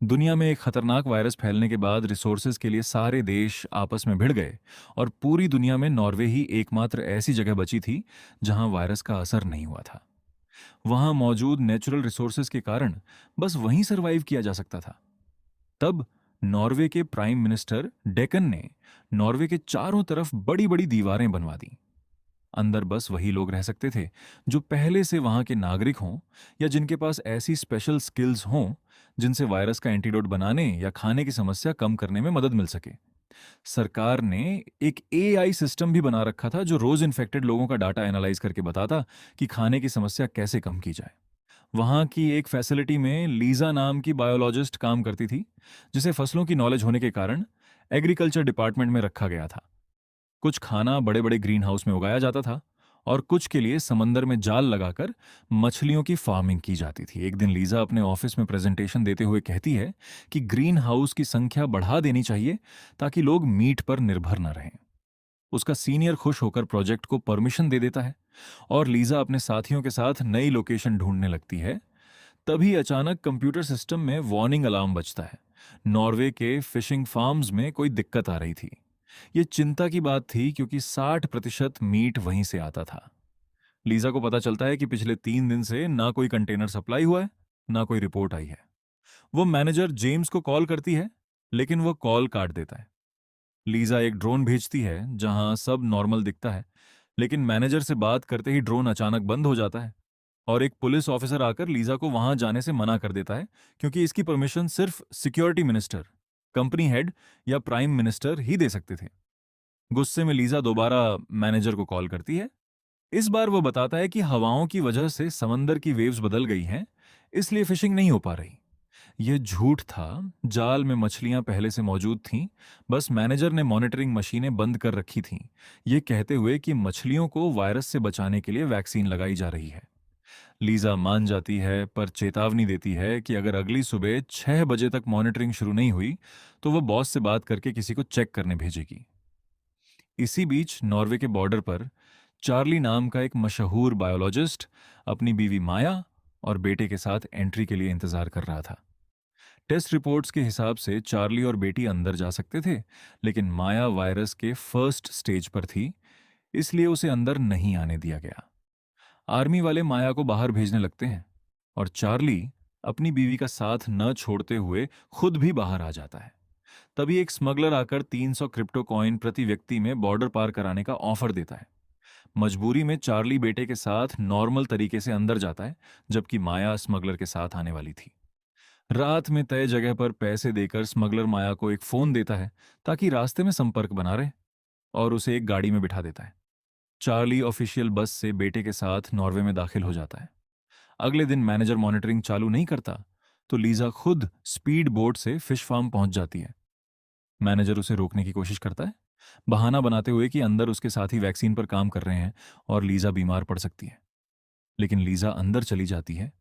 दुनिया में एक खतरनाक वायरस फैलने के बाद रिसोर्सेज के लिए सारे देश आपस में भिड़ गए और पूरी दुनिया में नॉर्वे ही एकमात्र ऐसी जगह बची थी जहां वायरस का असर नहीं हुआ था। वहां मौजूद नेचुरल रिसोर्सेज के कारण बस वहीं सरवाइव किया जा सकता था। तब नॉर्वे के प्राइम मिनिस्टर डेकन ने नॉर्वे के चारों तरफ बड़ी बड़ी दीवारें बनवा दी। अंदर बस वही लोग रह सकते थे जो पहले से वहां के नागरिक हों या जिनके पास ऐसी स्पेशल स्किल्स हों जिनसे वायरस का एंटीडोट बनाने या खाने की समस्या कम करने में मदद मिल सके। सरकार ने एक एआई सिस्टम भी बना रखा था जो रोज इन्फेक्टेड लोगों का डाटा एनालाइज करके बताता कि खाने की समस्या कैसे कम की जाए। वहां की एक फैसिलिटी में लीजा नाम की बायोलॉजिस्ट काम करती थी, जिसे फसलों की नॉलेज होने के कारण एग्रीकल्चर डिपार्टमेंट में रखा गया था। कुछ खाना बड़े बड़े ग्रीन हाउस में उगाया जाता था और कुछ के लिए समंदर में जाल लगाकर मछलियों की फार्मिंग की जाती थी। एक दिन लीजा अपने ऑफिस में प्रेजेंटेशन देते हुए कहती है कि ग्रीन हाउस की संख्या बढ़ा देनी चाहिए ताकि लोग मीट पर निर्भर न रहें। उसका सीनियर खुश होकर प्रोजेक्ट को परमिशन दे देता है और लीजा अपने साथियों के साथ नई लोकेशन ढूंढने लगती है। तभी अचानक कंप्यूटर सिस्टम में वार्निंग अलार्म बजता है। नॉर्वे के फिशिंग फार्म्स में कोई दिक्कत आ रही थी। ये चिंता की बात थी क्योंकि 60% मीट वहीं से आता था। लीजा को पता चलता है कि पिछले 3 दिन से ना कोई कंटेनर सप्लाई हुआ है, ना कोई रिपोर्ट आई है। वो मैनेजर जेम्स को कॉल करती है, लेकिन वो कॉल काट देता है। लीजा एक ड्रोन भेजती है जहां सब नॉर्मल दिखता है, लेकिन मैनेजर से बात करते ही ड्रोन अचानक बंद हो जाता है और एक पुलिस ऑफिसर आकर लीजा को वहां जाने से मना कर देता है क्योंकि इसकी परमिशन सिर्फ सिक्योरिटी मिनिस्टर, कंपनी हेड या प्राइम मिनिस्टर ही दे सकते थे। गुस्से में लीजा दोबारा मैनेजर को कॉल करती है। इस बार वो बताता है कि हवाओं की वजह से समंदर की वेव्स बदल गई हैं, इसलिए फिशिंग नहीं हो पा रही। यह झूठ था। जाल में मछलियां पहले से मौजूद थीं, बस मैनेजर ने मॉनिटरिंग मशीनें बंद कर रखी थीं, ये कहते हुए कि मछलियों को वायरस से बचाने के लिए वैक्सीन लगाई जा रही है। लीजा मान जाती है पर चेतावनी देती है कि अगर अगली सुबह 6 बजे तक मॉनिटरिंग शुरू नहीं हुई तो वह बॉस से बात करके किसी को चेक करने भेजेगी। इसी बीच नॉर्वे के बॉर्डर पर चार्ली नाम का एक मशहूर बायोलॉजिस्ट अपनी बीवी माया और बेटे के साथ एंट्री के लिए इंतजार कर रहा था। टेस्ट रिपोर्ट्स के हिसाब से चार्ली और बेटी अंदर जा सकते थे, लेकिन माया वायरस के फर्स्ट स्टेज पर थी, इसलिए उसे अंदर नहीं आने दिया गया। आर्मी वाले माया को बाहर भेजने लगते हैं और चार्ली अपनी बीवी का साथ न छोड़ते हुए खुद भी बाहर आ जाता है। तभी एक स्मगलर आकर 300 क्रिप्टो कॉइन प्रति व्यक्ति में बॉर्डर पार कराने का ऑफर देता है। मजबूरी में चार्ली बेटे के साथ नॉर्मल तरीके से अंदर जाता है, जबकि माया स्मगलर के साथ आने वाली थी। रात में तय जगह पर पैसे देकर स्मगलर माया को एक फोन देता है ताकि रास्ते में संपर्क बना रहे, और उसे एक गाड़ी में बिठा देता है। चार्ली ऑफिशियल बस से बेटे के साथ नॉर्वे में दाखिल हो जाता है। अगले दिन मैनेजर मॉनिटरिंग चालू नहीं करता तो लीजा खुद स्पीड बोट से फिश फार्म पहुंच जाती है। मैनेजर उसे रोकने की कोशिश करता है, बहाना बनाते हुए कि अंदर उसके साथी वैक्सीन पर काम कर रहे हैं और लीजा बीमार पड़ सकती है। लेकिन लीजा अंदर चली जाती है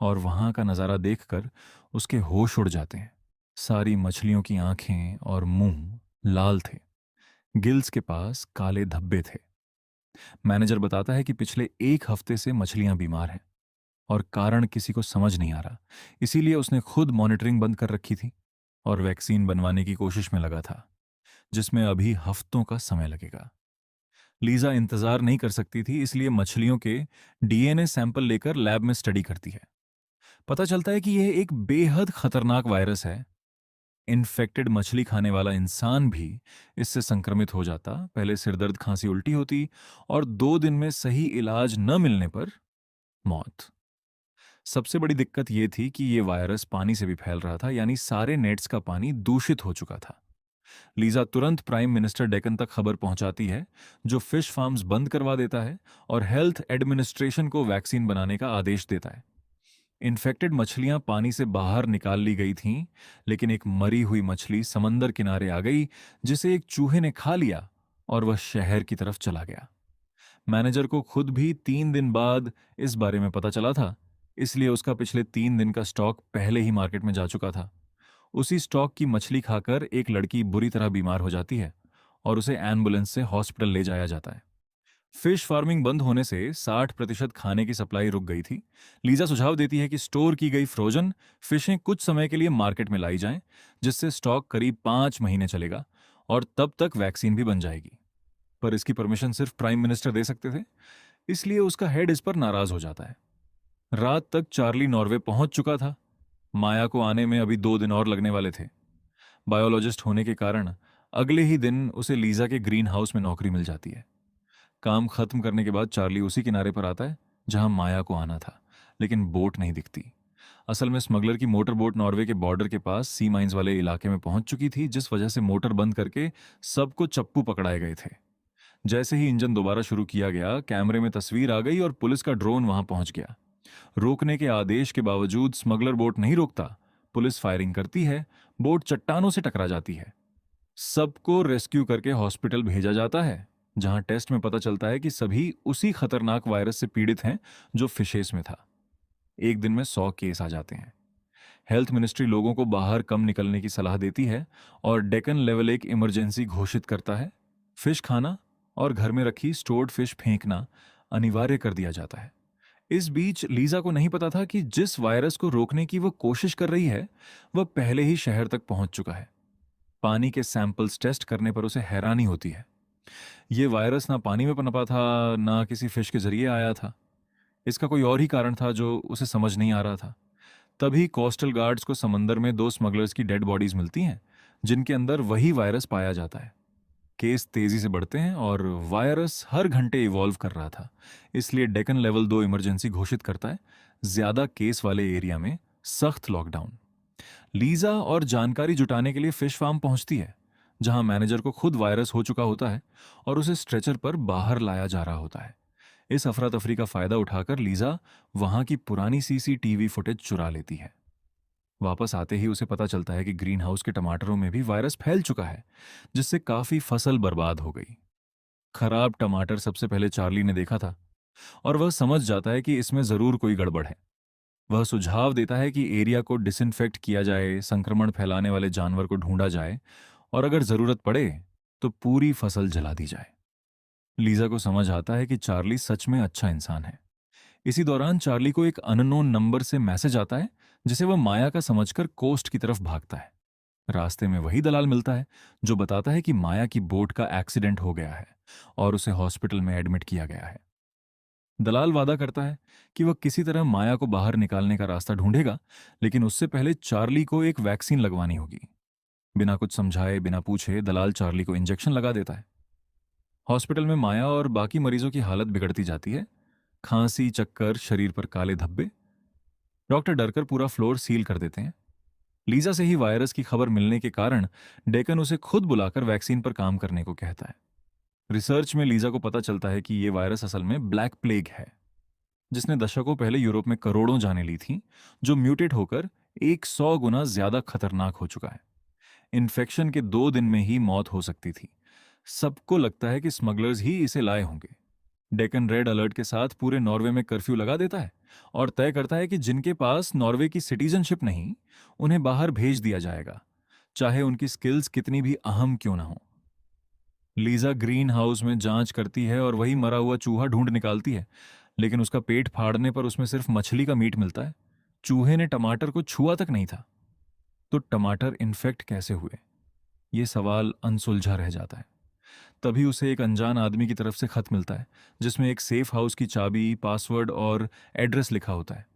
और वहां का नजारा देखकर उसके होश उड़ जाते हैं। सारी मछलियों की आंखें और मुंह लाल थे, गिल्स के पास काले धब्बे थे। मैनेजर बताता है कि पिछले 1 हफ्ते से मछलियां बीमार हैं और कारण किसी को समझ नहीं आ रहा, इसीलिए उसने खुद मॉनिटरिंग बंद कर रखी थी और वैक्सीन बनवाने की कोशिश में लगा था, जिसमें अभी हफ्तों का समय लगेगा। लीजा इंतजार नहीं कर सकती थी, इसलिए मछलियों के डीएनए सैंपल लेकर लैब में स्टडी करती है। पता चलता है कि यह एक बेहद खतरनाक वायरस है। इन्फेक्टेड मछली खाने वाला इंसान भी इससे संक्रमित हो जाता। पहले सिरदर्द, खांसी, उल्टी होती और 2 दिन में सही इलाज न मिलने पर मौत। सबसे बड़ी दिक्कत यह थी कि यह वायरस पानी से भी फैल रहा था, यानी सारे नेट्स का पानी दूषित हो चुका था। लीजा तुरंत प्राइम मिनिस्टर डेकन तक खबर पहुंचाती है, जो फिश फार्म्स बंद करवा देता है और हेल्थ एडमिनिस्ट्रेशन को वैक्सीन बनाने का आदेश देता है। इन्फेक्टेड मछलियां पानी से बाहर निकाल ली गई थीं, लेकिन एक मरी हुई मछली समंदर किनारे आ गई, जिसे एक चूहे ने खा लिया और वह शहर की तरफ चला गया। मैनेजर को खुद भी 3 दिन बाद इस बारे में पता चला था, इसलिए उसका पिछले 3 दिन का स्टॉक पहले ही मार्केट में जा चुका था। उसी स्टॉक की मछली खाकर एक लड़की बुरी तरह बीमार हो जाती है और उसे एम्बुलेंस से हॉस्पिटल ले जाया जाता है। फिश फार्मिंग बंद होने से 60% खाने की सप्लाई रुक गई थी। लीजा सुझाव देती है कि स्टोर की गई फ्रोजन फिशें कुछ समय के लिए मार्केट में लाई जाएं, जिससे स्टॉक करीब 5 महीने चलेगा और तब तक वैक्सीन भी बन जाएगी। पर इसकी परमिशन सिर्फ प्राइम मिनिस्टर दे सकते थे, इसलिए उसका हेड इस पर नाराज हो जाता है। रात तक चार्ली नॉर्वे पहुंच चुका था। माया को आने में अभी 2 दिन और लगने वाले थे। बायोलॉजिस्ट होने के कारण अगले ही दिन उसे लीजा के ग्रीन हाउस में नौकरी मिल जाती है। काम खत्म करने के बाद चार्ली उसी किनारे पर आता है जहां माया को आना था, लेकिन बोट नहीं दिखती। असल में स्मगलर की मोटर बोट नॉर्वे के बॉर्डर के पास सी माइंस वाले इलाके में पहुंच चुकी थी, जिस वजह से मोटर बंद करके सबको चप्पू पकड़ाए गए थे। जैसे ही इंजन दोबारा शुरू किया गया, कैमरे में तस्वीर आ गई और पुलिस का ड्रोन वहां पहुंच गया। रोकने के आदेश के बावजूद स्मगलर बोट नहीं रोकता। पुलिस फायरिंग करती है, बोट चट्टानों से टकरा जाती है। सबको रेस्क्यू करके हॉस्पिटल भेजा जाता है, जहां टेस्ट में पता चलता है कि सभी उसी खतरनाक वायरस से पीड़ित हैं जो फिशेस में था। एक दिन में 100 केस आ जाते हैं। हेल्थ मिनिस्ट्री लोगों को बाहर कम निकलने की सलाह देती है और डेकन लेवल 1 इमरजेंसी घोषित करता है। फिश खाना और घर में रखी स्टोर्ड फिश फेंकना अनिवार्य कर दिया जाता है। इस बीच लीजा को नहीं पता था कि जिस वायरस को रोकने की वो कोशिश कर रही है, वह पहले ही शहर तक पहुंच चुका है। पानी के सैंपल्स टेस्ट करने पर उसे हैरानी होती है। ये वायरस ना पानी में पनपा था, ना किसी फिश के जरिए आया था। इसका कोई और ही कारण था जो उसे समझ नहीं आ रहा था। तभी कोस्टल गार्ड्स को समंदर में 2 स्मगलर्स की डेड बॉडीज मिलती हैं, जिनके अंदर वही वायरस पाया जाता है। केस तेजी से बढ़ते हैं और वायरस हर घंटे इवॉल्व कर रहा था, इसलिए डेकन लेवल 2 इमरजेंसी घोषित करता है। ज्यादा केस वाले एरिया में सख्त लॉकडाउन। लीजा और जानकारी जुटाने के लिए फिश फार्म पहुंचती है, जहां मैनेजर को खुद वायरस हो चुका होता है और उसे स्ट्रेचर पर बाहर लाया जा रहा होता है। इस अफरा तफरी का फायदा उठाकर लीजा वहां की पुरानी सीसीटीवी फुटेज चुरा लेती है। वापस आते ही उसे पता चलता है कि ग्रीन हाउस के टमाटरों में भी वायरस फैल चुका है, जिससे काफी फसल बर्बाद हो गई। खराब टमाटर सबसे पहले चार्ली ने देखा था और वह समझ जाता है कि इसमें जरूर कोई गड़बड़ है। वह सुझाव देता है कि एरिया को डिसइंफेक्ट किया जाए, संक्रमण फैलाने वाले जानवर को ढूंढा जाए और अगर जरूरत पड़े तो पूरी फसल जला दी जाए। लीजा को समझ आता है कि चार्ली सच में अच्छा इंसान है। इसी दौरान चार्ली को एक अननोन नंबर से मैसेज आता है, जिसे वह माया का समझकर कोस्ट की तरफ भागता है। रास्ते में वही दलाल मिलता है जो बताता है कि माया की बोट का एक्सीडेंट हो गया है और उसे हॉस्पिटल में एडमिट किया गया है। दलाल वादा करता है कि वह किसी तरह माया को बाहर निकालने का रास्ता ढूंढेगा, लेकिन उससे पहले चार्ली को एक वैक्सीन लगवानी होगी। बिना कुछ समझाए, बिना पूछे दलाल चार्ली को इंजेक्शन लगा देता है। हॉस्पिटल में माया और बाकी मरीजों की हालत बिगड़ती जाती है। खांसी, चक्कर, शरीर पर काले धब्बे। डॉक्टर डरकर पूरा फ्लोर सील कर देते हैं। लीजा से ही वायरस की खबर मिलने के कारण डेकन उसे खुद बुलाकर वैक्सीन पर काम करने को कहता है। रिसर्च में लीजा को पता चलता है कि यह वायरस असल में ब्लैक प्लेग है, जिसने दशकों पहले यूरोप में करोड़ों जानें ली थी, जो म्यूटेट होकर 100 गुना ज्यादा खतरनाक हो चुका है। इन्फेक्शन के 2 दिन में ही मौत हो सकती थी। सबको लगता है कि स्मगलर्स ही इसे लाए होंगे। डेकन रेड अलर्ट के साथ पूरे नॉर्वे में कर्फ्यू लगा देता है और तय करता है कि जिनके पास नॉर्वे की सिटीजनशिप नहीं, उन्हें बाहर भेज दिया जाएगा, चाहे उनकी स्किल्स कितनी भी अहम क्यों ना हो। लीजा ग्रीन हाउस में जांच करती है और वही मरा हुआ चूहा ढूंढ निकालती है, लेकिन उसका पेट फाड़ने पर उसमें सिर्फ मछली का मीट मिलता है। चूहे ने टमाटर को छुआ तक नहीं था। तो टमाटर इन्फेक्ट कैसे हुए, ये सवाल अनसुलझा रह जाता है। तभी उसे एक अनजान आदमी की तरफ से खत मिलता है, जिसमें एक सेफ हाउस की चाबी, पासवर्ड और एड्रेस लिखा होता है।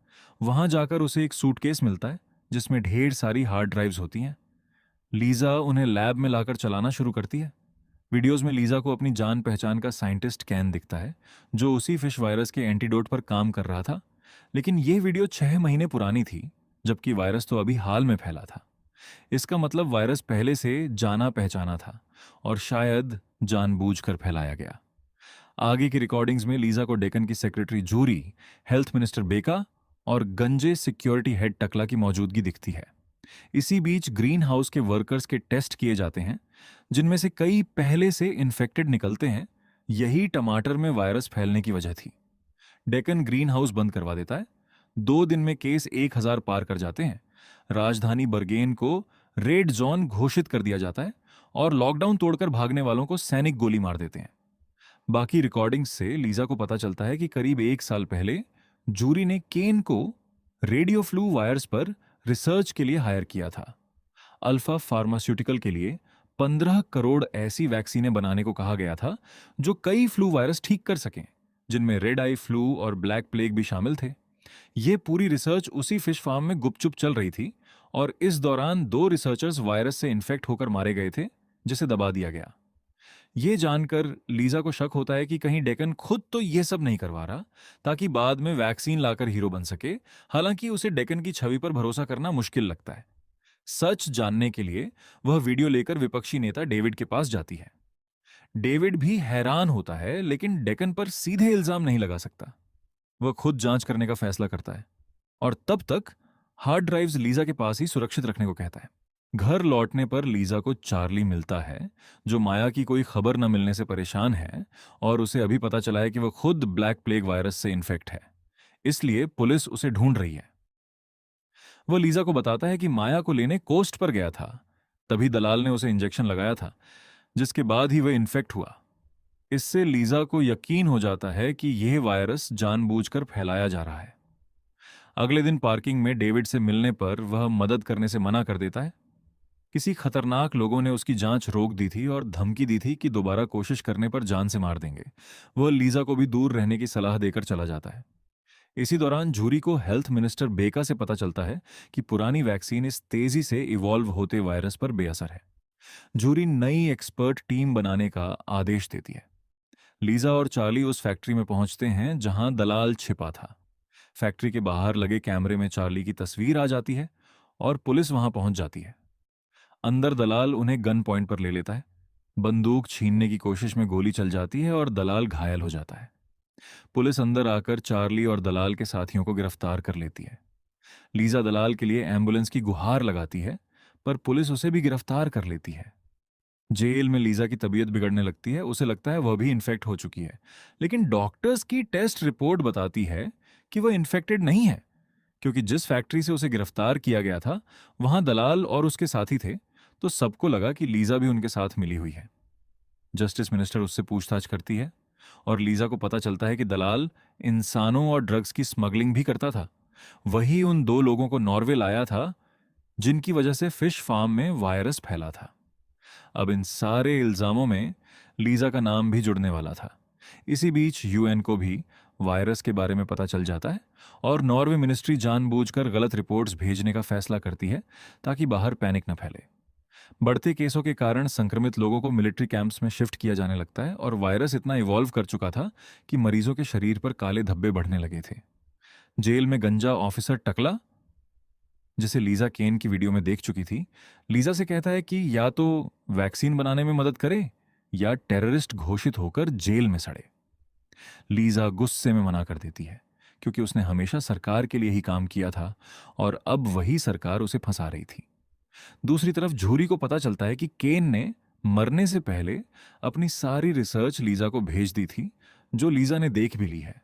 वहां जाकर उसे एक सूटकेस मिलता है, जिसमें ढेर सारी हार्ड ड्राइव्स होती हैं। लीजा उन्हें लैब में लाकर चलाना शुरू करती है। वीडियोस में लीजा को अपनी जान पहचान का साइंटिस्ट कैन दिखता है, जो उसी फिश वायरस के एंटीडोट पर काम कर रहा था। लेकिन यह वीडियो 6 महीने पुरानी थी, जबकि वायरस तो अभी हाल में फैला था। इसका मतलब वायरस पहले से जाना पहचाना था और शायद जानबूझकर फैलाया गया। आगे की रिकॉर्डिंग्स में लीजा को डेकन की सेक्रेटरी जूरी, हेल्थ मिनिस्टर बेका और गंजे सिक्योरिटी हेड टकला की मौजूदगी दिखती है। इसी बीच ग्रीन हाउस के वर्कर्स के टेस्ट किए जाते हैं, जिनमें से कई पहले से इन्फेक्टेड निकलते हैं। यही टमाटर में वायरस फैलने की वजह थी। डेकन ग्रीन हाउस बंद करवा देता है। 2 दिन में केस 1000 पार कर जाते हैं। राजधानी बर्गेन को रेड जोन घोषित कर दिया जाता है और लॉकडाउन तोड़कर भागने वालों को सैनिक गोली मार देते हैं। बाकी रिकॉर्डिंग्स से लीजा को पता चलता है कि करीब 1 साल पहले जूरी ने केन को रेडियो फ्लू वायरस पर रिसर्च के लिए हायर किया था। अल्फा फार्मास्यूटिकल के लिए 15 करोड़ ऐसी वैक्सीनें बनाने को कहा गया था जो कई फ्लू वायरस ठीक कर सकें, जिनमें रेड आई फ्लू और ब्लैक प्लेग भी शामिल थे। ये पूरी रिसर्च उसी फिश फार्म में गुपचुप चल रही थी और इस दौरान 2 रिसर्चर्स वायरस से इन्फेक्ट होकर मारे गए थे, जिसे दबा दिया गया। ये जानकर लीजा को शक होता है कि कहीं डेकन खुद तो ये सब नहीं करवा रहा ताकि बाद में वैक्सीन लाकर हीरो बन सके। हालांकि उसे डेकन की छवि पर भरोसा करना मुश्किल लगता है। सच जानने के लिए वह वीडियो लेकर विपक्षी नेता डेविड के पास जाती है। डेविड भी हैरान होता है, लेकिन डेकन पर सीधे इल्जाम नहीं लगा सकता। वह खुद जांच करने का फैसला करता है और तब तक हार्ड ड्राइव्स लीजा के पास ही सुरक्षित रखने को कहता है। घर लौटने पर लीजा को चार्ली मिलता है, जो माया की कोई खबर न मिलने से परेशान है और उसे अभी पता चला है कि वह खुद ब्लैक प्लेग वायरस से इन्फेक्ट है, इसलिए पुलिस उसे ढूंढ रही है। वह लीजा को बताता है कि माया को लेने कोस्ट पर गया था, तभी दलाल ने उसे इंजेक्शन लगाया था, जिसके बाद ही वह इन्फेक्ट हुआ। इससे लीजा को यकीन हो जाता है कि यह वायरस जानबूझकर फैलाया जा रहा है। अगले दिन पार्किंग में डेविड से मिलने पर वह मदद करने से मना कर देता है। किसी खतरनाक लोगों ने उसकी जांच रोक दी थी और धमकी दी थी कि दोबारा कोशिश करने पर जान से मार देंगे। वह लीजा को भी दूर रहने की सलाह देकर चला जाता है। इसी दौरान जूरी को हेल्थ मिनिस्टर बेका से पता चलता है कि पुरानी वैक्सीन इस तेजी से इवॉल्व होते वायरस पर बेअसर है। जूरी नई एक्सपर्ट टीम बनाने का आदेश देती है। लीजा और चार्ली उस फैक्ट्री में पहुंचते हैं जहां दलाल छिपा था। फैक्ट्री के बाहर लगे कैमरे में चार्ली की तस्वीर आ जाती है और पुलिस वहां पहुंच जाती है। अंदर दलाल उन्हें गन पॉइंट पर ले लेता है। बंदूक छीनने की कोशिश में गोली चल जाती है और दलाल घायल हो जाता है। पुलिस अंदर आकर चार्ली और दलाल के साथियों को गिरफ्तार कर लेती है। लीजा दलाल के लिए एम्बुलेंस की गुहार लगाती है, पर पुलिस उसे भी गिरफ्तार कर लेती है। जेल में लीजा की तबीयत बिगड़ने लगती है। उसे लगता है वह भी इन्फेक्ट हो चुकी है, लेकिन डॉक्टर्स की टेस्ट रिपोर्ट बताती है कि वह इन्फेक्टेड नहीं है, क्योंकि जिस फैक्ट्री से उसे गिरफ्तार किया गया था वहां दलाल और उसके साथी थे, तो सबको लगा कि लीजा भी उनके साथ मिली हुई है। जस्टिस मिनिस्टर उससे पूछताछ करती है और लीजा को पता चलता है कि दलाल इंसानों और ड्रग्स की स्मगलिंग भी करता था। वही उन 2 लोगों को नॉर्वे लाया था जिनकी वजह से फिश फार्म में वायरस फैला था। अब इन सारे इल्जामों में लीजा का नाम भी जुड़ने वाला था। इसी बीच यूएन को भी वायरस के बारे में पता चल जाता है और नॉर्वे मिनिस्ट्री जानबूझकर गलत रिपोर्ट्स भेजने का फैसला करती है ताकि बाहर पैनिक न फैले। बढ़ते केसों के कारण संक्रमित लोगों को मिलिट्री कैंप्स में शिफ्ट किया जाने लगता है और वायरस इतना इवॉल्व कर चुका था कि मरीजों के शरीर पर काले धब्बे बढ़ने लगे थे। जेल में गंजा ऑफिसर टकला, जिसे लीजा केन की वीडियो में देख चुकी थी, लीजा से कहता है कि या तो वैक्सीन बनाने में मदद करे या टेररिस्ट घोषित होकर जेल में सड़े। लीजा गुस्से में मना कर देती है, क्योंकि उसने हमेशा सरकार के लिए ही काम किया था और अब वही सरकार उसे फंसा रही थी। दूसरी तरफ जूरी को पता चलता है कि केन ने मरने से पहले अपनी सारी रिसर्च लीजा को भेज दी थी, जो लीजा ने देख भी ली है।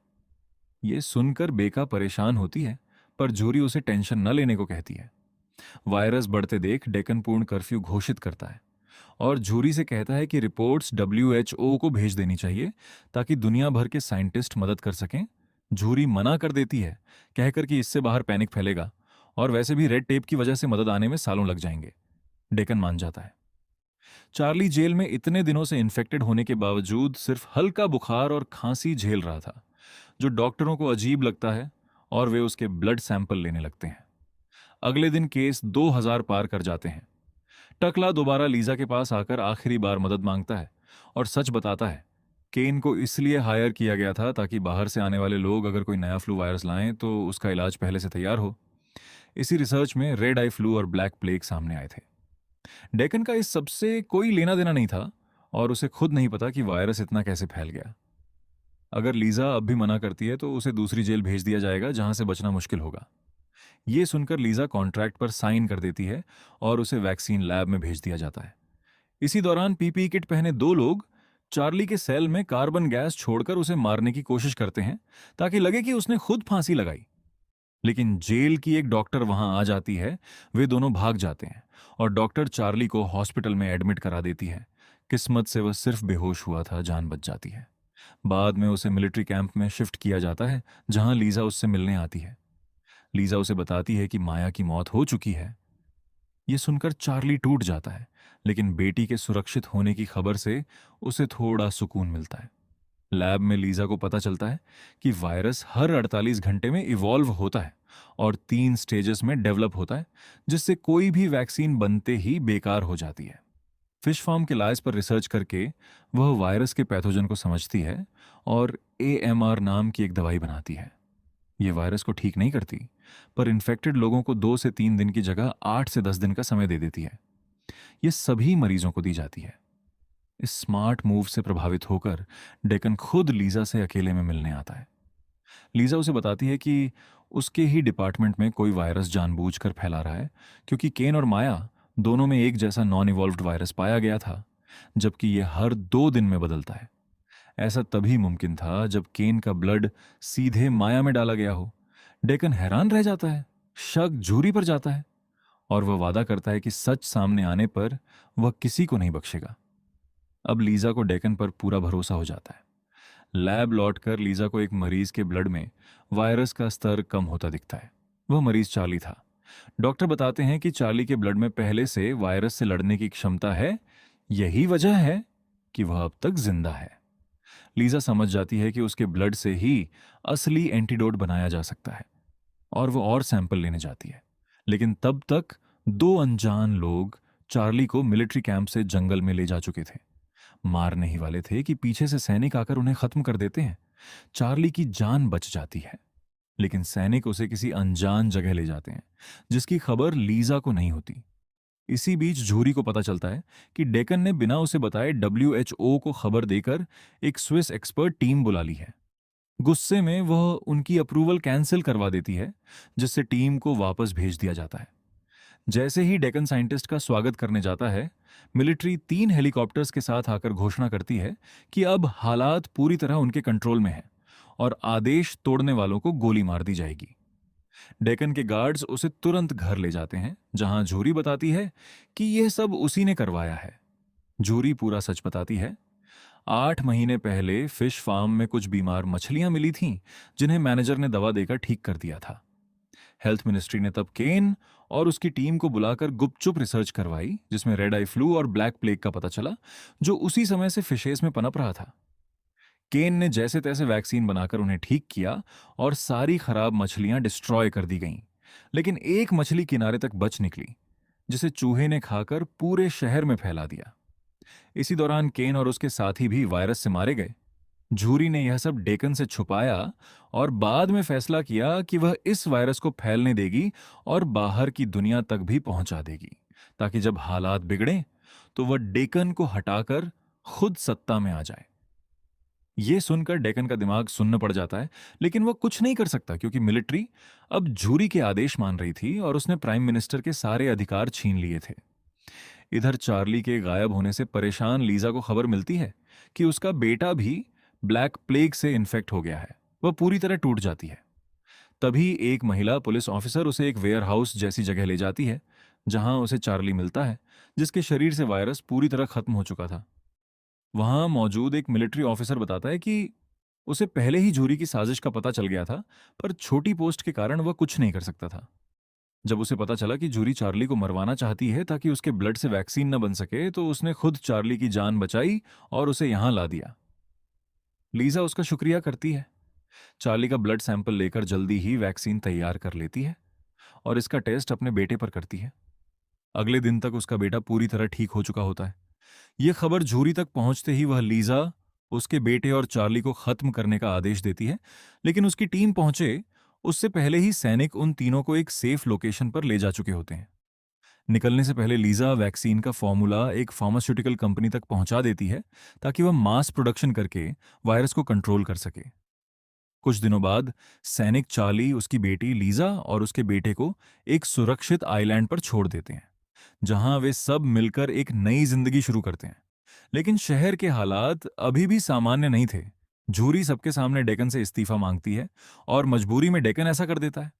यह सुनकर बेका परेशान होती है, पर जूरी उसे टेंशन न लेने को कहती है। वायरस बढ़ते देख डेकन पूर्ण कर्फ्यू घोषित करता है और जूरी से कहता है कि रिपोर्ट्स WHO को भेज देनी चाहिए ताकि दुनिया भर के साइंटिस्ट मदद कर सकें। जूरी मना कर देती है, कहकर कि इससे बाहर पैनिक फैलेगा और वैसे भी रेड टेप की वजह से मदद आने में सालों लग जाएंगे। डेकन मान जाता है। चार्ली जेल में इतने दिनों से इन्फेक्टेड होने के बावजूद सिर्फ हल्का बुखार और खांसी झेल रहा था, जो डॉक्टरों को अजीब लगता है और वे उसके ब्लड सैंपल लेने लगते हैं। अगले दिन केस 2000 पार कर जाते हैं। टकला दोबारा लीजा के पास आकर आखिरी बार मदद मांगता है और सच बताता है। केन को इसलिए हायर किया गया था ताकि बाहर से आने वाले लोग अगर कोई नया फ्लू वायरस लाएं तो उसका इलाज पहले से तैयार हो। इसी रिसर्च में रेड आई फ्लू और ब्लैक प्लेग सामने आए थे। डेकन का इस सबसे कोई लेना देना नहीं था और उसे खुद नहीं पता कि वायरस इतना कैसे फैल गया। अगर लीजा अब भी मना करती है तो उसे दूसरी जेल भेज दिया जाएगा जहां से बचना मुश्किल होगा। यह सुनकर लीजा कॉन्ट्रैक्ट पर साइन कर देती है और उसे वैक्सीन लैब में भेज दिया जाता है। इसी दौरान पीपीई किट पहने 2 लोग चार्ली के सेल में कार्बन गैस छोड़कर उसे मारने की कोशिश करते हैं ताकि लगे कि उसने खुद फांसी लगाई। लेकिन जेल की एक डॉक्टर वहां आ जाती है। वे दोनों भाग जाते हैं और डॉक्टर चार्ली को हॉस्पिटल में एडमिट करा देती है। किस्मत से वह सिर्फ बेहोश हुआ था, जान बच जाती है। बाद में उसे मिलिट्री कैंप में शिफ्ट किया जाता है, जहां लीजा उससे मिलने आती है। लीजा उसे बताती है कि माया की मौत हो चुकी है। ये सुनकर चार्ली टूट जाता है, लेकिन बेटी के सुरक्षित होने की खबर से उसे थोड़ा सुकून मिलता है। लैब में लीजा को पता चलता है कि वायरस हर 48 घंटे में इवॉल्व होता है और 3 स्टेजेस में डेवलप होता है, जिससे कोई भी वैक्सीन बनते ही बेकार हो जाती है। फिश फार्म के लायंस पर रिसर्च करके वह वायरस के पैथोजन को समझती है और AMR नाम की एक दवाई बनाती है। यह वायरस को ठीक नहीं करती, पर इन्फेक्टेड लोगों को 2 से 3 दिन की जगह 8 से 10 दिन का समय दे देती है। यह सभी मरीजों को दी जाती है। इस स्मार्ट मूव से प्रभावित होकर डेकन खुद लीजा से अकेले में मिलने आता है। लीजा उसे बताती है कि उसके ही डिपार्टमेंट में कोई वायरस जानबूझकर फैला रहा है, क्योंकि केन और माया दोनों में एक जैसा नॉन इवॉल्व्ड वायरस पाया गया था, जबकि यह हर 2 दिन में बदलता है। ऐसा तभी मुमकिन था जब केन का ब्लड सीधे माया में डाला गया हो। डेकन हैरान रह जाता है, शक जूरी पर जाता है और वह वादा करता है कि सच सामने आने पर वह किसी को नहीं बख्शेगा। अब लीजा को डेकन पर पूरा भरोसा हो जाता है। लैब लौटकर लीजा को एक मरीज के ब्लड में वायरस का स्तर कम होता दिखता है। वह मरीज चार्ली था। डॉक्टर बताते हैं कि चार्ली के ब्लड में पहले से वायरस से लड़ने की क्षमता है। यही वजह है कि वह अब तक जिंदा है। लीजा समझ जाती है कि उसके ब्लड से ही असली एंटीडोट बनाया जा सकता है और वो और सैंपल लेने जाती है। लेकिन तब तक 2 अनजान लोग चार्ली को मिलिट्री कैंप से जंगल में ले जा चुके थे। मारने ही वाले थे कि पीछे से सैनिक आकर उन्हें खत्म कर देते हैं। चार्ली की जान बच जाती है, लेकिन सैनिक उसे किसी अनजान जगह ले जाते हैं, जिसकी खबर लीजा को नहीं होती। इसी बीच झूरी को पता चलता है कि डेकन ने बिना उसे बताए WHO को खबर देकर एक स्विस एक्सपर्ट टीम बुला ली है। गुस्से में वह उनकी अप्रूवल कैंसिल करवा देती है, जिससे टीम को वापस भेज दिया जाता है। जैसे ही डेकन साइंटिस्ट का स्वागत करने जाता है, मिलिट्री 3 हेलीकॉप्टर्स के साथ आकर घोषणा करती है कि अब हालात पूरी तरह उनके कंट्रोल में हैं और आदेश तोड़ने वालों को गोली मार दी जाएगी। डेकन के गार्ड्स उसे तुरंत घर ले जाते हैं, जहां जूरी बताती है कि यह सब उसी ने करवाया है। जूरी पूरा सच बताती है। 8 महीने पहले फिश फार्म में कुछ बीमार मछलियां मिली थीं, जिन्हें मैनेजर ने दवा देकर ठीक कर दिया था। हेल्थ मिनिस्ट्री ने तब केन और उसकी टीम को बुलाकर गुपचुप रिसर्च करवाई, जिसमें रेड आई फ्लू और ब्लैक प्लेग का पता चला, जो उसी समय से फिशेस में पनप रहा था। केन ने जैसे तैसे वैक्सीन बनाकर उन्हें ठीक किया और सारी खराब मछलियां डिस्ट्रॉय कर दी गईं। लेकिन एक मछली किनारे तक बच निकली, जिसे चूहे ने खाकर पूरे शहर में फैला दिया। इसी दौरान केन और उसके साथी भी वायरस से मारे गए। झूरी ने यह सब डेकन से छुपाया और बाद में फैसला किया कि वह इस वायरस को फैलने देगी और बाहर की दुनिया तक भी पहुंचा देगी, ताकि जब हालात बिगड़े तो वह डेकन को हटाकर खुद सत्ता में आ जाए। यह सुनकर डेकन का दिमाग सुन्न पड़ जाता है, लेकिन वह कुछ नहीं कर सकता, क्योंकि मिलिट्री अब झूरी के आदेश मान रही थी और उसने प्राइम मिनिस्टर के सारे अधिकार छीन लिए थे। इधर चार्ली के गायब होने से परेशान लीजा को खबर मिलती है कि उसका बेटा भी ब्लैक प्लेग से इन्फेक्ट हो गया है। वह पूरी तरह टूट जाती है। तभी एक महिला पुलिस ऑफिसर उसे एक वेयरहाउस जैसी जगह ले जाती है, जहां उसे चार्ली मिलता है, जिसके शरीर से वायरस पूरी तरह खत्म हो चुका था। वहां मौजूद एक मिलिट्री ऑफिसर बताता है कि उसे पहले ही झूरी की साजिश का पता चल गया था, पर छोटी पोस्ट के कारण वह कुछ नहीं कर सकता था। जब उसे पता चला कि जूरी चार्ली को मरवाना चाहती है ताकि उसके ब्लड से वैक्सीन न बन सके, तो उसने खुद चार्ली की जान बचाई और उसे यहां ला दिया। लीजा उसका शुक्रिया करती है। चार्ली का ब्लड सैंपल लेकर जल्दी ही वैक्सीन तैयार कर लेती है और इसका टेस्ट अपने बेटे पर करती है। अगले दिन तक उसका बेटा पूरी तरह ठीक हो चुका होता है। यह खबर झूरी तक पहुंचते ही वह लीजा उसके बेटे और चार्ली को खत्म करने का आदेश देती है, लेकिन उसकी टीम पहुंचे उससे पहले ही सैनिक उन तीनों को एक सेफ लोकेशन पर ले जा चुके होते हैं। निकलने से पहले लीजा वैक्सीन का फॉर्मूला एक फार्मास्यूटिकल कंपनी तक पहुंचा देती है, ताकि वह मास प्रोडक्शन करके वायरस को कंट्रोल कर सके। कुछ दिनों बाद सैनिक चार्ली, उसकी बेटी लीजा और उसके बेटे को एक सुरक्षित आइलैंड पर छोड़ देते हैं, जहां वे सब मिलकर एक नई जिंदगी शुरू करते हैं। लेकिन शहर के हालात अभी भी सामान्य नहीं थे। झूरी सबके सामने डेकन से इस्तीफा मांगती है और मजबूरी में डेकन ऐसा कर देता है।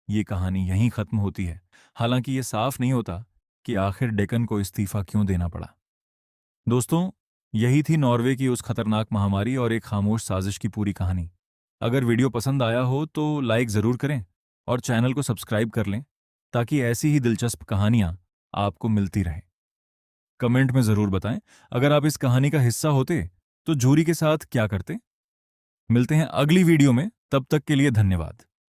ये कहानी यहीं खत्म होती है। हालांकि ये साफ नहीं होता कि आखिर डेकन को इस्तीफा क्यों देना पड़ा। दोस्तों, यही थी नॉर्वे की उस खतरनाक महामारी और एक खामोश साजिश की पूरी कहानी। अगर वीडियो पसंद आया हो तो लाइक ज़रूर करें और चैनल को सब्सक्राइब कर लें ताकि ऐसी ही दिलचस्प कहानियाँ आपको मिलती रहें। कमेंट में ज़रूर बताएं अगर आप इस कहानी का हिस्सा होते तो जूरी के साथ क्या करते। मिलते हैं अगली वीडियो में, तब तक के लिए धन्यवाद।